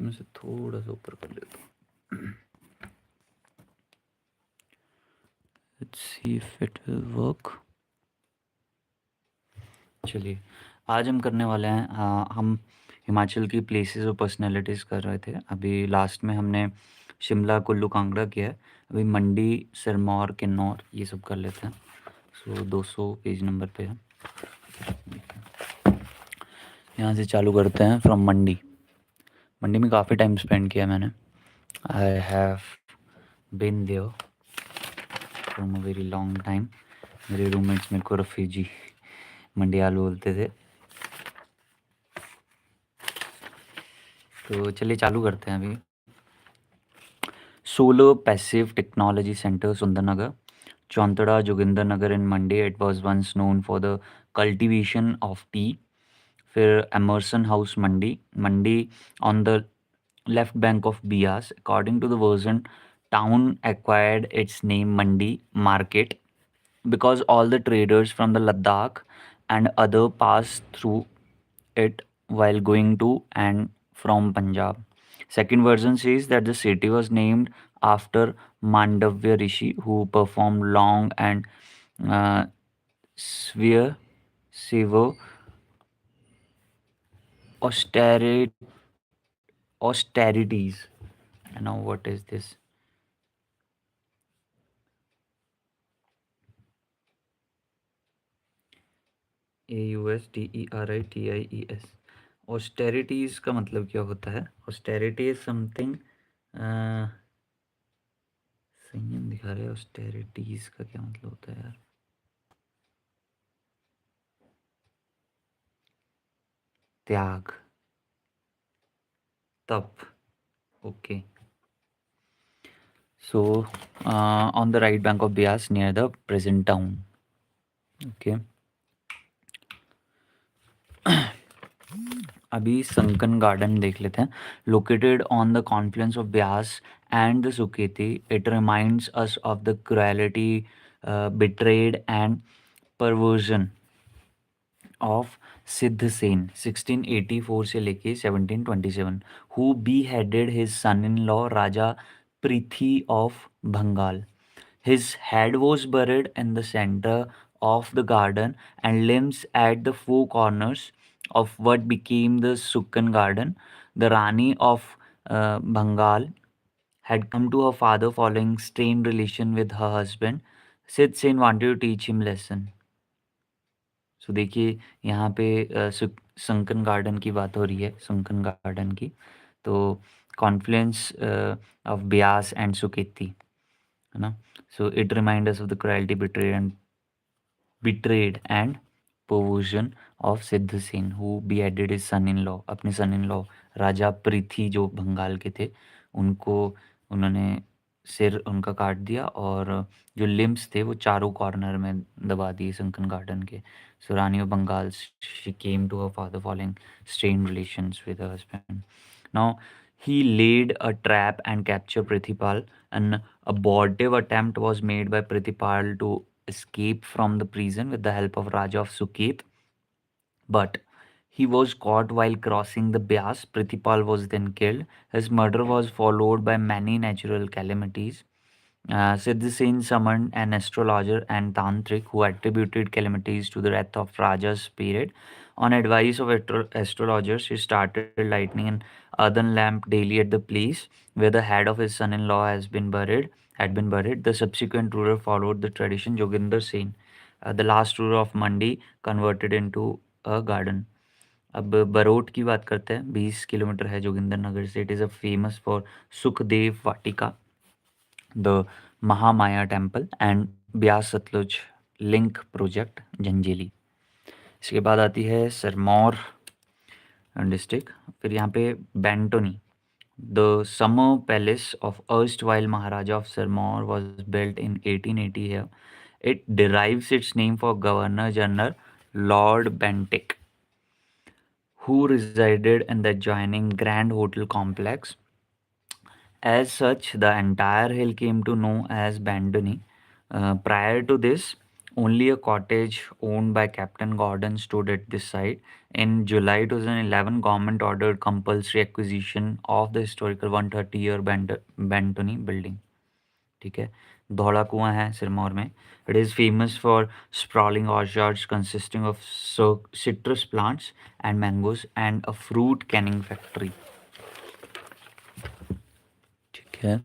इसमें से थोड़ा सा ऊपर कर लेता हूँ। Let's see if it will work. चलिए, आज हम करने वाले हैं हम हिमाचल की प्लेसेस और पर्सनैलिटीज़ कर रहे थे। अभी लास्ट में हमने शिमला, कुल्लू, कांगड़ा किया है। अभी मंडी, सिरमौर, किन्नौर ये सब कर लेते हैं। सो 200 पेज नंबर पे है। यहाँ से चालू करते हैं फ्रॉम मंडी। मंडी में काफ़ी टाइम स्पेंड किया मैंने। I have been there from a very long time. मेरे रूममेट्स मेरे को रफीजी मंडियाल बोलते थे। तो चलिए चालू करते हैं अभी। Solar Passive Technology Center, Sundarnagar, Chauntara, Jogindarnagar in Mandi. It was once known for the cultivation of tea. फिर Emerson House, Mandi on the left bank of Bias. According to the version, town acquired its name Mandi Market because all the traders from the Ladakh and other passed through it while going to and from Punjab. Second version says that the city was named after Mandavya Rishi, who performed long and uh, severe austerity, austerities. Now, what is this? AUSTERITIES. Austerities का मतलब क्या होता है? Austerity is something संयम दिखा रहे हैं। Austerities का क्या मतलब होता है यार? त्याग, तप। Okay. So on the right bank of Bias near the present town. Okay. अभी संकन गार्डन देख लेते हैं। Located on the confluence of Bias and the Suketi, it reminds us of the cruelty, betrayed and perversion of सिद्ध सेन 1684 से लेके 1727, who beheaded his son-in-law Raja Prithi of Bengal. His head was buried in the center of the garden and limbs at the four corners of what became the Sukkan garden. The Rani of Bengal had come to her father following strained relation with her husband. Sid Sen wanted to teach him lesson. सो देखिए यहाँ पे sunken garden की बात हो रही है, sunken garden की। तो Confluence of Beas and Suketi, है ना? So it remind us of the cruelty, betrayed and perversion of सिद्ध Sen, who beheaded his son in law, अपने सन इन लॉ राजा पृथ्वी जो बंगाल के थे, उनको उन्होंने सिर उनका काट दिया और जो लिम्स थे वो चारों कॉर्नर में दबा दिए संकन गार्डन के। So Rani of Bengal, she came to her father following strained relations with her husband. Now he laid a trap and captured Prithipal. An abortive attempt was made by Prithipal to escape from the prison with the help of Raja of Suket, but he was caught while crossing the Byas. Prithipal was then killed. His murder was followed by many natural calamities. Siddhi Sen summoned an astrologer and tantric who attributed calamities to the death of Raja's spirit. On advice of astrologers, he started lighting an earthen lamp daily at the place where the head of his son-in-law has been buried. Had been buried. The subsequent ruler followed the tradition. Joginder Sen, the last ruler of Mandi, converted into a garden. अब बरोट की बात करते हैं। 20 kilometre है जोगिंदर नगर से। It is a famous for Sukhdev Vatika, the Mahamaya temple and Beas Sutlej link project Jhanjheli. इसके बाद आती है सिरमौर डिस्ट्रिक्ट। फिर यहाँ पे Bantony, the summer palace of erstwhile Maharaja of Sirmaur was built in 1880 here. It derives its name for Governor General Lord Bentinck, who resided in the adjoining Grand Hotel complex. As such, the entire hill came to know as Bandoni. Prior to this, Only a cottage owned by Captain Gordon stood at this site. In July 2011, government ordered compulsory acquisition of the historical 130-year Bantony building. ठीक है, धौला कुआं है सिरमौर में. It is famous for sprawling orchards consisting of citrus plants and mangoes and a fruit canning factory. ठीक है.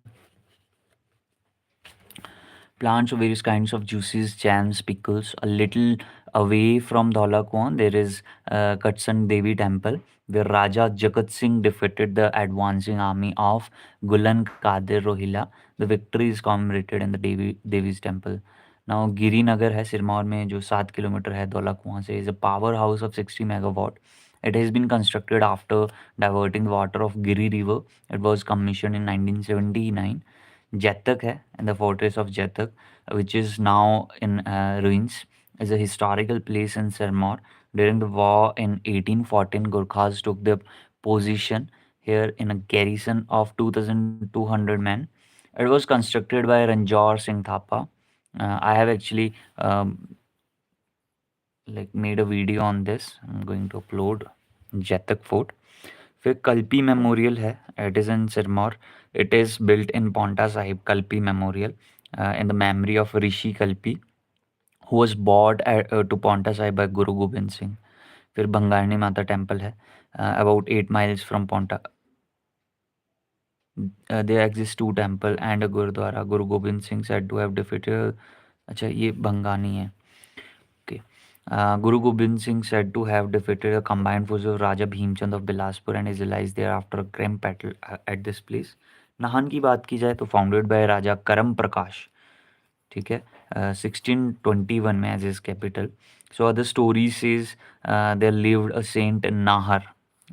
Plants of various kinds of juices, jams, pickles. A little away from Dhaula Kuan, there is Katsan Devi Temple, where Raja Jagat Singh defeated the advancing army of Gulan Kadir Rohilla. The victory is commemorated in the Devi's Temple. Now, Giri Nagar है सिरमौर में जो 7 kilometre है धौला कुआं से, is a powerhouse of 60 megawatt. It has been constructed after diverting the water of Giri River. It was commissioned in 1979. Jatak hai, and the fortress of Jatak, which is now in ruins, is a historical place in Sirmaur. During the war in 1814, Gurkhas took the position here in a garrison of 2,200 men. It was constructed by Ranjor Singh Thapa. I have actually like made a video on this. I'm going to upload Jatak Fort. फिर Kalpi memorial है, it is in Sirmaur. It is built in Paonta Sahib Kalpi memorial in the memory of Rishi Kalpi who was brought to Paonta Sahib by Guru Gobind Singh. फिर Bhangarni Mata temple है about 8 miles from Paonta. There exist 2 temple and a gurudwara. Guru Gobind Singh said to have defeated. अच्छा ये भंगानी है. Okay. Guru Gobind Singh said to have defeated a combined force of Raja Bhimchand of Bilaspur and is realized there after a grim battle at this place. Nahan की बात की जाए तो founded by राजा करम प्रकाश. ठीक है, 1621 में as is capital. So other story says there lived a saint in Nahar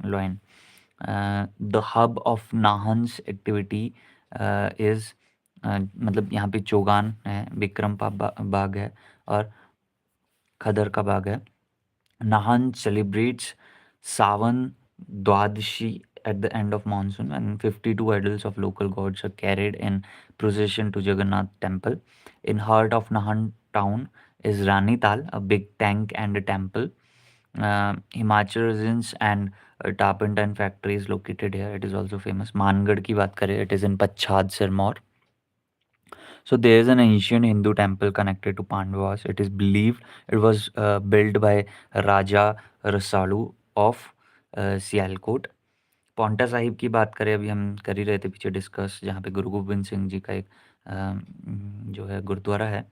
लोइन. The hub of Nahan's activity is मतलब यहाँ पे चौगान है, विक्रम बाग है और खदर का बाग है. Nahan celebrates Sawan Dwadashi at the end of monsoon, and 52 idols of local gods are carried in procession to Jagannath temple. In heart of Nahan town is Rani Tal, a big tank and a temple. Himachal residence and turpentine factory is located here. It is also famous. Mangad की बात करें, it is in Pachhad Sirmaur. So there is an ancient Hindu temple connected to Pandavas. It is believed it was built by Raja Rasalu of Sialkot. Paonta Sahib की बात करें, अभी हम कर ही रहे थे पीछे डिस्कस, जहाँ पे गुरु गोबिंद सिंह जी का एक जो है गुरुद्वारा है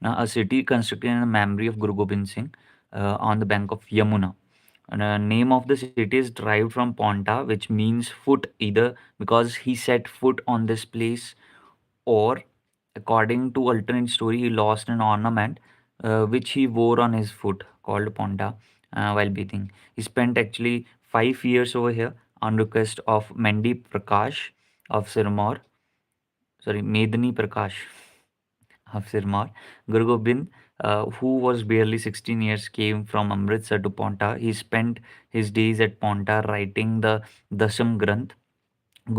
ना. A city constructed in memory of Guru Gobind Singh on the bank of Yamuna. Name of the city is derived from Ponta, which means foot, either because he set foot on this place, or according to alternate story, he lost an ornament which he wore on his foot called Ponda while bathing. He spent actually 5 years over here on request of Mandi Prakash of Sirmaur, sorry, Medani Prakash of Sirmaur. Guru Gobind, who was barely 16 years, came from Amritsar to Ponta. He spent his days at Ponta writing the Dasam Granth.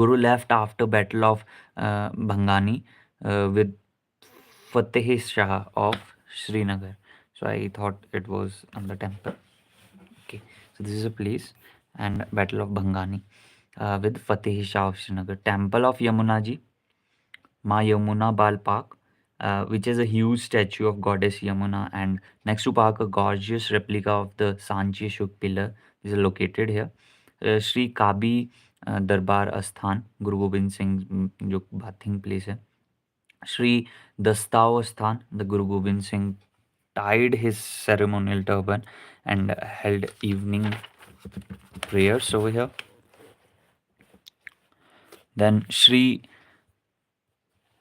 Guru left after Battle of Bhangani with Fateh Shah of Srinagar. So I thought it was on the temple. Okay, so this is a place and Battle of Bhangani with Fateh Shah of Srinagar. Temple of Yamunaji, Ma Yamuna Bal Park, which is a huge statue of goddess Yamuna, and next to park a gorgeous replica of the Sanchi Shuk pillar is located here. Shri Kabi Darbar Sthan, गुरु गोबिंद सिंह जो bathing place है. श्री दस्ताव स्थान, the Guru Gobind Singh tied his ceremonial turban and held evening prayers over here. Then Shri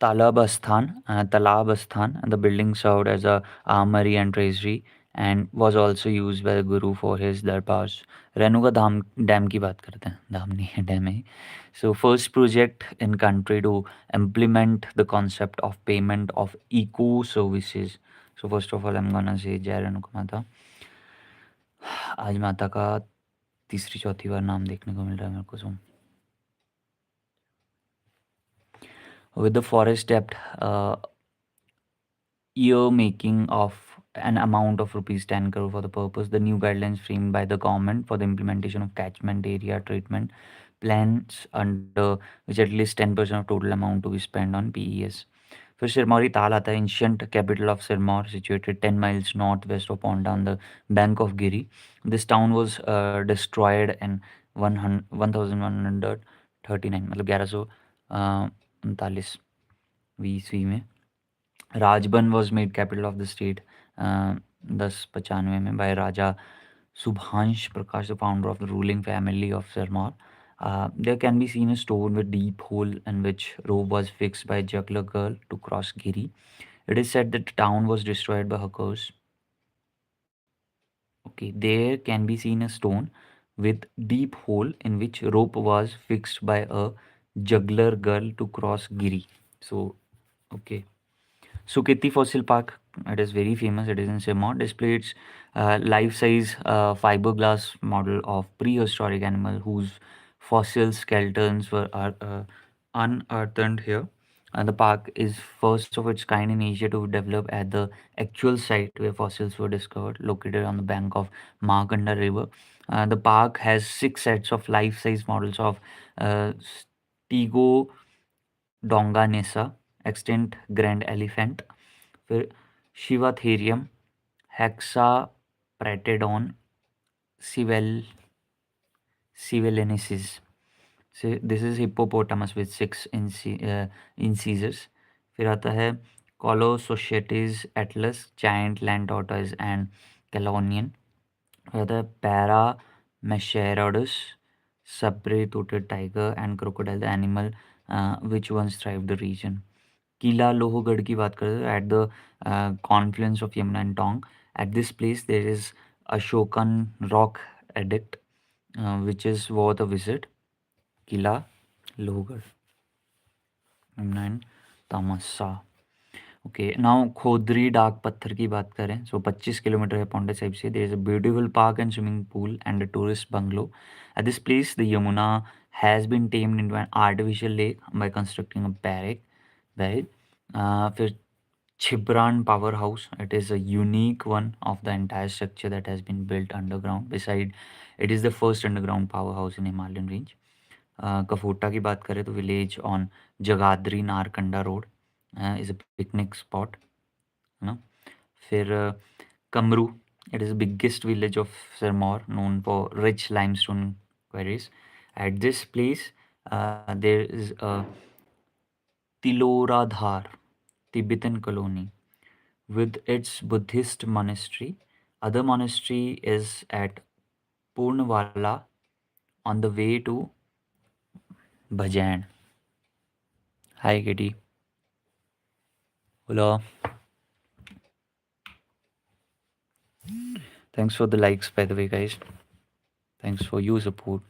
Talab Asthan, and the building served as a armory and treasury and was also used by the Guru for his darbars. Renuka Dham dam की बात करते हैं, धाम नहीं है, dam है. So first project in country to implement the concept of payment of eco services. So first of all I'm gonna say जय रेणुका माता. आज माता का तीसरी चौथी बार नाम देखने को मिल रहा है मेरे को. So with the forest depth, year making of an amount of rupees 10 crore for the purpose. The new guidelines framed by the government for the implementation of catchment area treatment plans under which at least 10% of total amount to be spent on PES. फिर सिरमौरी ताल आता है, ancient capital of Sirmaur, situated 10 miles north west of Paonta on the bank of Giri. This town was destroyed in 1139, मतलब 1139 में. Rajban was made capital of the state 1095 में by Raja Subhansh Prakash, the founder of the ruling family of Sirmaur. There can be seen a stone with deep hole in which rope was fixed by a juggler girl to cross Giri. It is said that the town was destroyed by hackers. Okay, there can be seen a stone with deep hole in which rope was fixed by a juggler girl to cross Giri. So, okay. Suketi Fossil Park, it is very famous. It is in Sirmaur. Displays life-size fiberglass model of prehistoric animal whose fossil skeletons were unearthed here. And the park is first of its kind in Asia to develop at the actual site where fossils were discovered, located on the bank of Markanda River. The park has 6 sets of life-size models of Stego Donganessa, extinct grand elephant, फिर शिवाथेरियम, हेक्साप्रेटेडॉन, सिवेल सिवेलेनेसिस. So this is hippopotamus with 6 incisors. फिर आता है Colosocrates atlas, giant land tortoise and Calonian. फिर आता है Paramescerodus, sabre-toothed tiger and crocodile, the animal which once thrived the region. किला लोहगढ़ की बात करें तो at the confluence of Yamuna and Tons, at this place there is Ashokan rock edict which is worth a visit. Qila Lohgarh, Yamuna and Tamsa. Okay, now Khodri Dak Pathar की बात करें सो 25 kilometre है पौंडे साहिब से. There is a beautiful park and swimming pool and a tourist bungalow. At this place the Yamuna has been tamed into an artificial lake by constructing a barrage. फिर Chibran powerhouse. It is a unique one of the entire structure that has been built underground. Beside, it is the first underground powerhouse in Himalayan range. Kafota की बात करें तो village on Jagadri Narkanda road is a picnic spot, है ना. फिर Kamru, it is the biggest village of Sirmaur, known for rich limestone quarries. At this place, there is a Tiloradhar Tibetan colony with its Buddhist monastery. Other monastery is at Purnawala on the way to Bhajan. Hi Kitty. Hello. Thanks for the likes by the way guys. Thanks for your support.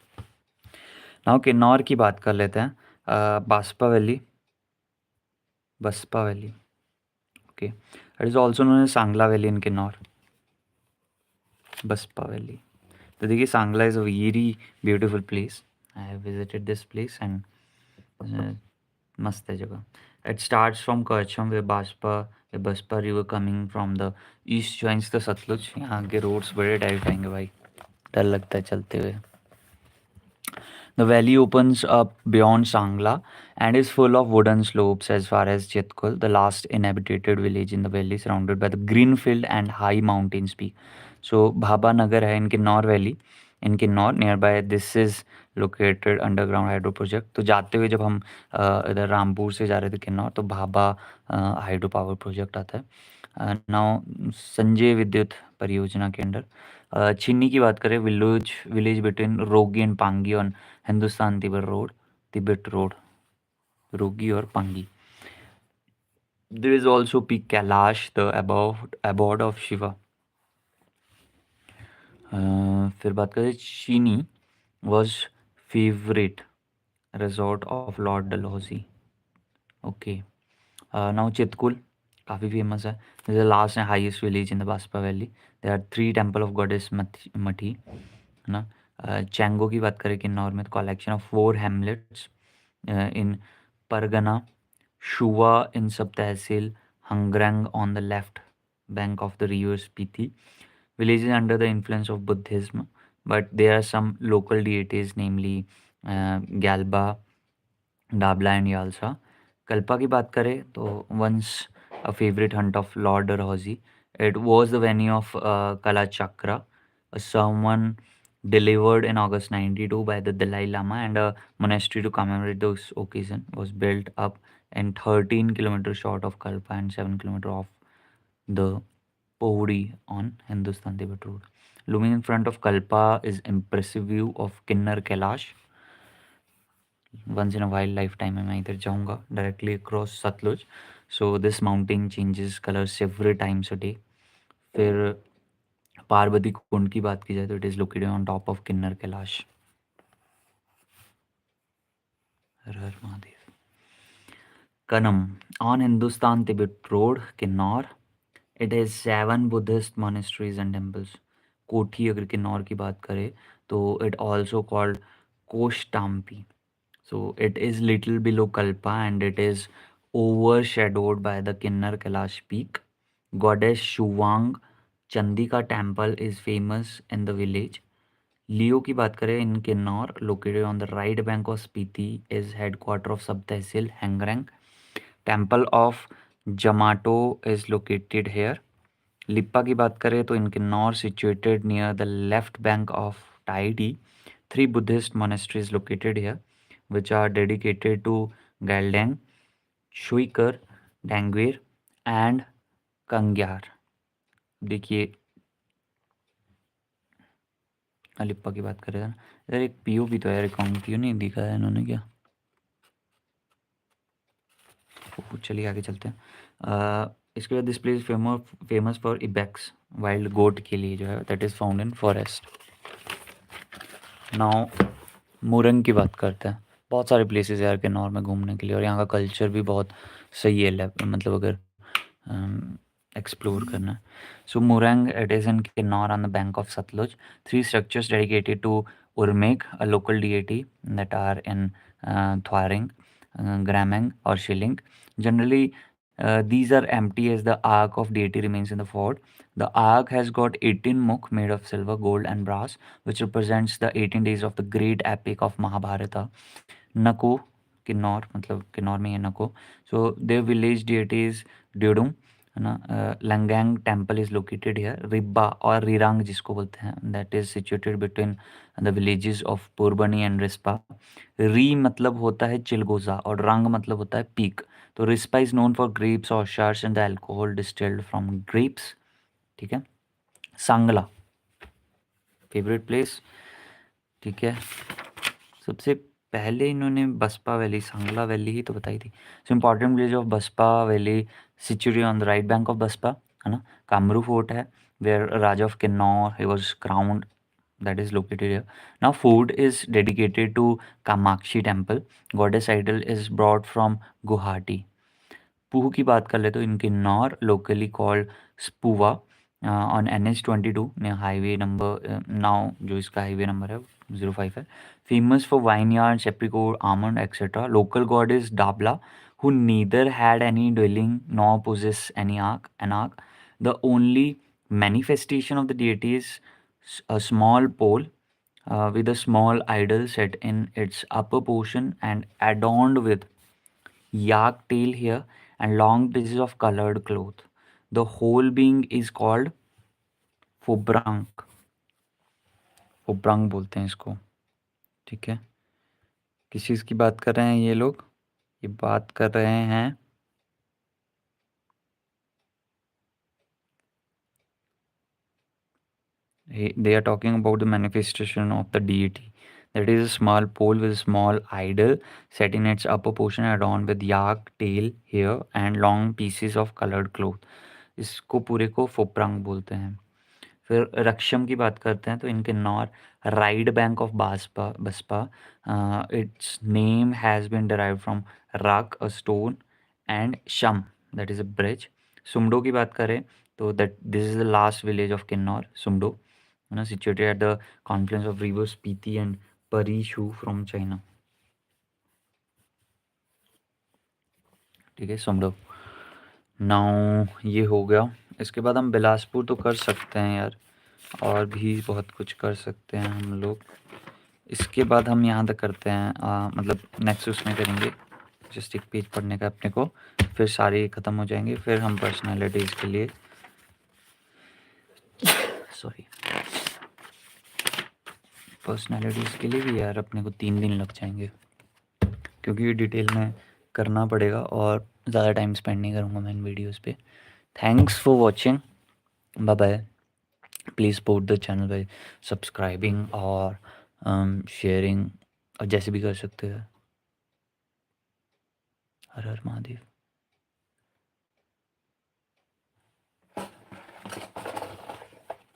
Now Kinnaur की बात कर लेते हैं. Baspa valley. Okay. It is also known as Sangla Valley in Kinnaur. Baspa Valley. तो देखिए Sangla is a very beautiful place. I have visited this place and मस्त है जगह. It starts from Karcham where Baspa river coming from the east joins the Satluj. यहाँ के roads बड़े terrifying है भाई, डर लगता है चलते हुए. The valley opens up beyond Sangla and is full of wooden slopes as far as Chitkul, the last inhabited village in the valley, surrounded by the green field and high mountains peak. So Bhaba Nagar है in Kinnaur valley. In Kinnaur nearby this is located underground hydro project. तो जाते हुए जब हम इधर रामपुर से जा रहे थे किन्नौर तो भाभा हाइड्रो पावर प्रोजेक्ट आता है. नाउ संजय विद्युत परियोजना के अंडर छिन्नी की बात करें विलेज बिटवीन रोगी and Pangi on Hindustan Tibet road रोगी और Pangi. There is also Peak Kailash, the abode of Shiva. फिर बात करें चीनी was favorite resort of Lord Dalhousie. Okay. Now Chitkul काफ़ी फेमस है. This is the last and highest village in the Baspa Valley. There are 3 temple of goddess Mati, है ना. चैंगो की बात करें किन्नौर में तो collection of 4 hamlets in Pargana, Shuva in sub tehsil, Hangrang on the left bank of the river Spiti. Village is under the influence of Buddhism, but there are some local deities, namely Galba, Dabla and Yalsa. Kalpa की बात करें तो once a favorite hunt of Lord Rohsi, it was the venue of Kala Chakra, a sermon delivered in August 92 by the Dalai Lama, and a monastery to commemorate this occasion was built up and 13 kilometers short of Kalpa and 7 kilometers off the Pori on Hindustan Tibet Road. Looming in front of Kalpa is impressive view of Kinnar Kailash. Once in a while lifetime में मैं इधर जाऊँगा directly across Sutlej. So this mountain changes color several times a day. फिर पार्वती कुंड की बात की जाए तो it is located on top of Kinnar Kailash. Her her Mahadev. Kanam on Hindustan Tibet Road, Kinnaur. It has 7 Buddhist monasteries and temples. कोठी अगर किन्नौर की बात करें तो it also called Koshtampi. So it is little below Kalpa and it is overshadowed by the Kinnar Kailash peak. Goddess Shuvang Chandika temple is famous in the village. लियो की बात करें इन Kinnaur located on the right bank of Spiti is headquarter of sub tehsil Hengrang. Temple of Jamato is located here. Lippa की बात करें तो in Kinnaur situated near the left bank of Taidi. 3 Buddhist monasteries located here which are dedicated to Galdang, Shuikar, Dangwir and Kangyar. देखिए लिप्पा की बात करें इधर एक पीओ भी तो है, अकाउंट पीओ नहीं दिखा है इन्होंने क्या. चलिए आगे चलते हैं. इसके बाद this place famous for ibex wild goat के लिए जो है that is found in forest. Now Murang की बात करते हैं. बहुत सारे प्लेसेस है यार किन्नौर में घूमने के लिए और यहाँ का कल्चर भी बहुत सही है मतलब अगर एक्सप्लोर करना. So Murang it is in Kinnaur on the bank of Sutlej. 3 structures dedicated to Urmek a local deity that are in Thwaring, Grameng और Shiling. Generally, these are empty as the ark of deity remains in the fort. The ark has got 18 mukh made of silver, gold, and brass, which represents the 18 days of the great epic of Mahabharata. Nako, Kinnaur मतलब किन्नौर में है नको. So their village deity is Dyodum. है ना. Langang temple is located here. Ribba और रिरांग जिसको बोलते हैं that is situated between the villages of Purbani and Rispa. री मतलब होता है चिलगोजा और रंग मतलब होता है पीक. तो Rispa is known for grapes और शार्स and the alcohol distilled from grapes. ठीक है. Sangla favourite place. ठीक है. सबसे पहले इन्होंने बसपा वैली सांगला वैली ही तो बताई थी. So important village of Baspa valley situated on the right bank of Baspa. है ना. कामरू फोर्ट है वेयर राजा ऑफ किन्नौर ही was crowned that is located here. Now food is dedicated to Kamakshi temple. Goddess idol is brought from Guwahati. Pooh की बात कर ले तो in Kinnaur locally called Spuwa on NH22 ने हाईवे नंबर नाउ जो इसका हाईवे नंबर है 05 है. Famous for wine yards, apricot, almond etcetera. Local God is Dabla who neither had any dwelling nor possess any ark. The only manifestation of the deity is a small pole with a small idol set in its upper portion and adorned with yak tail here and long pieces of colored cloth. The whole being is called फोब्रांग. फोब्रांग बोलते हैं इसको. ठीक है. किस चीज़ की बात कर रहे हैं ये लोग. ये बात कर रहे हैं they are talking about the manifestation of the deity. That is a small pole with a small idol set in its upper portion adorned with yak tail hair and long pieces of colored cloth. इसको पूरे को फोप्रांग बोलते हैं. फिर रक्षम की बात करते हैं तो इनके nor right bank of Baspa. It's name has been derived from Rak a stone and Sham that is a bridge. Sumdo की बात करें तो that this is the last village of Kinnaur Sumdo. है ना. Situated at the confluence of river Spiti and Parechu from China. ठीक है. Sumdo. Now ये हो गया इसके बाद हम बिलासपुर तो कर सकते हैं यार, और भी बहुत कुछ कर सकते हैं हम लोग। इसके बाद हम यहाँ तक करते हैं, मतलब नेक्स्ट उसमें करेंगे जस्ट एक पेज पढ़ने का अपने को, फिर सारे ख़त्म हो जाएंगे। फिर हम पर्सनालिटीज़ के लिए पर्सनालिटीज़ के लिए भी यार अपने को 3 दिन लग जाएंगे, क्योंकि ये डिटेल में करना पड़ेगा और ज़्यादा टाइम स्पेंड नहीं करूँगा मैं इन वीडियोस पे। Thanks for watching, bye bye. Please support the channel by subscribing और शेयरिंग, और जैसे भी कर सकते हैं। हर हर महादेव।